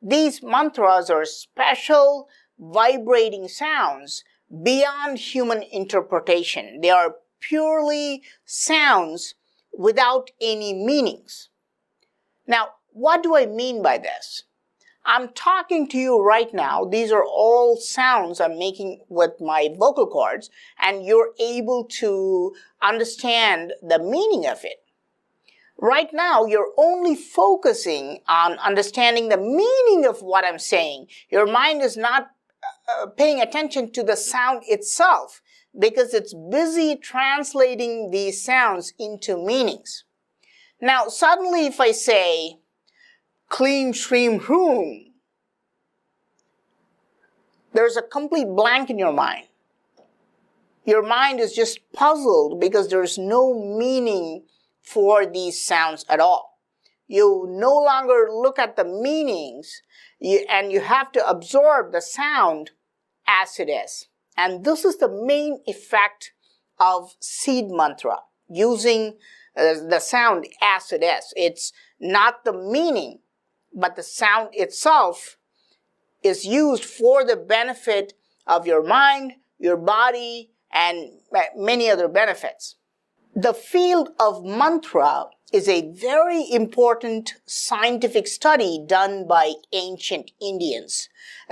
These mantras are special vibrating sounds beyond human interpretation. They are purely sounds without any meanings. Now, what do I mean by this? I'm talking to you right now. These are all sounds I'm making with my vocal cords, and you're able to understand the meaning of it. Right now, you're only focusing on understanding the meaning of what I'm saying. Your mind is not paying attention to the sound itself because it's busy translating these sounds into meanings. Now, suddenly if I say, clean stream room, there's a complete blank in your mind. Your mind is just puzzled because there's no meaning for these sounds at all. You no longer look at the meanings and you have to absorb the sound as it is. And this is the main effect of seed mantra, using the sound as it is. It's not the meaning, but the sound itself is used for the benefit of your mind, your body, and many other benefits. The field of mantra is a very important scientific study done by ancient Indians.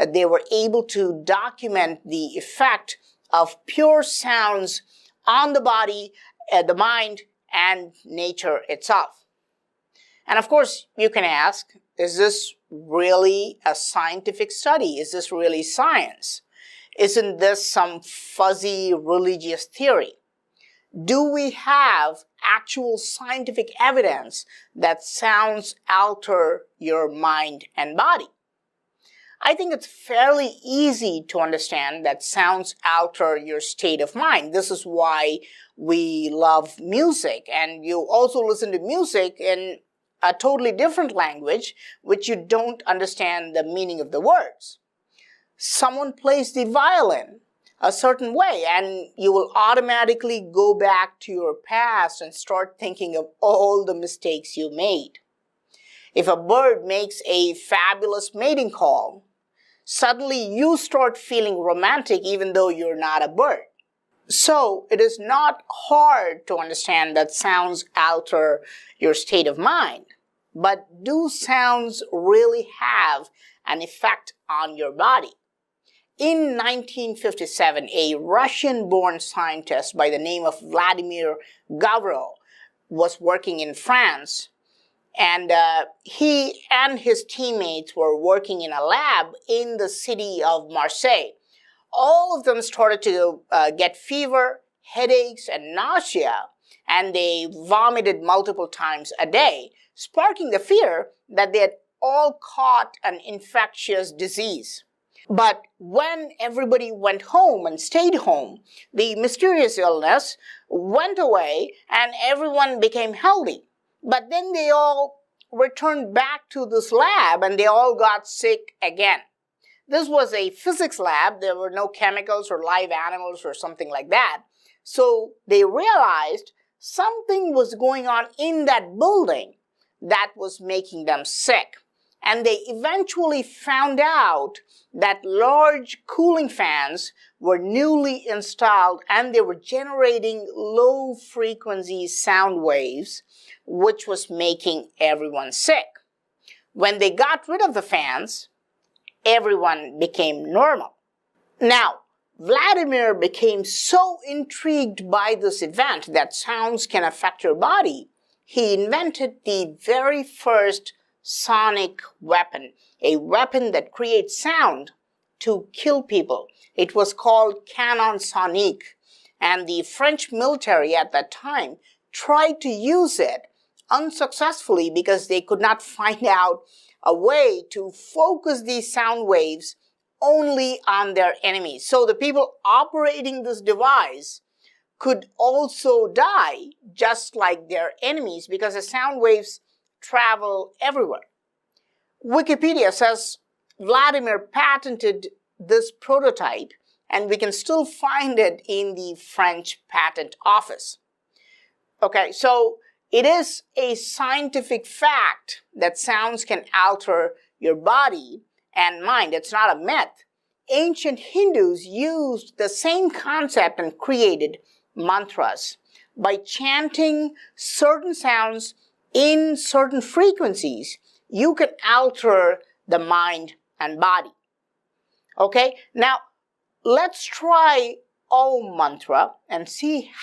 They were able to document the effect of pure sounds on the body, the mind, and nature itself. And of course, you can ask, is this really a scientific study? Is this really science? Isn't this some fuzzy religious theory? Do we have actual scientific evidence that sounds alter your mind and body? I think it's fairly easy to understand that sounds alter your state of mind. This is why we love music, and you also listen to music in a totally different language which you don't understand the meaning of the words. Someone plays the violin a certain way, and you will automatically go back to your past and start thinking of all the mistakes you made. If a bird makes a fabulous mating call, suddenly you start feeling romantic even though you're not a bird. So it is not hard to understand that sounds alter your state of mind, but do sounds really have an effect on your body? In 1957, a Russian-born scientist by the name of Vladimir Gavrilov was working in France, and he and his teammates were working in a lab in the city of Marseille. All of them started to get fever, headaches, and nausea, and they vomited multiple times a day, sparking the fear that they had all caught an infectious disease. But when everybody went home and stayed home, the mysterious illness went away and everyone became healthy. But then they all returned back to this lab and they all got sick again. This was a physics lab. There were no chemicals or live animals or something like that. So they realized something was going on in that building that was making them sick. And they eventually found out that large cooling fans were newly installed and they were generating low frequency sound waves, which was making everyone sick. When they got rid of the fans, everyone became normal. Now, Vladimir became so intrigued by this event that sounds can affect your body, he invented the very first sonic weapon, a weapon that creates sound to kill people. It was called canon sonique, and the French military at that time tried to use it unsuccessfully because they could not find out a way to focus these sound waves only on their enemies. So the people operating this device could also die just like their enemies because the sound waves travel everywhere. Wikipedia says Vladimir patented this prototype, and we can still find it in the French Patent Office. Okay, so it is a scientific fact that sounds can alter your body and mind. It's not a myth. Ancient Hindus used the same concept and created mantras. By chanting certain sounds in certain frequencies, you can alter the mind and body. Okay, now let's try Om mantra and see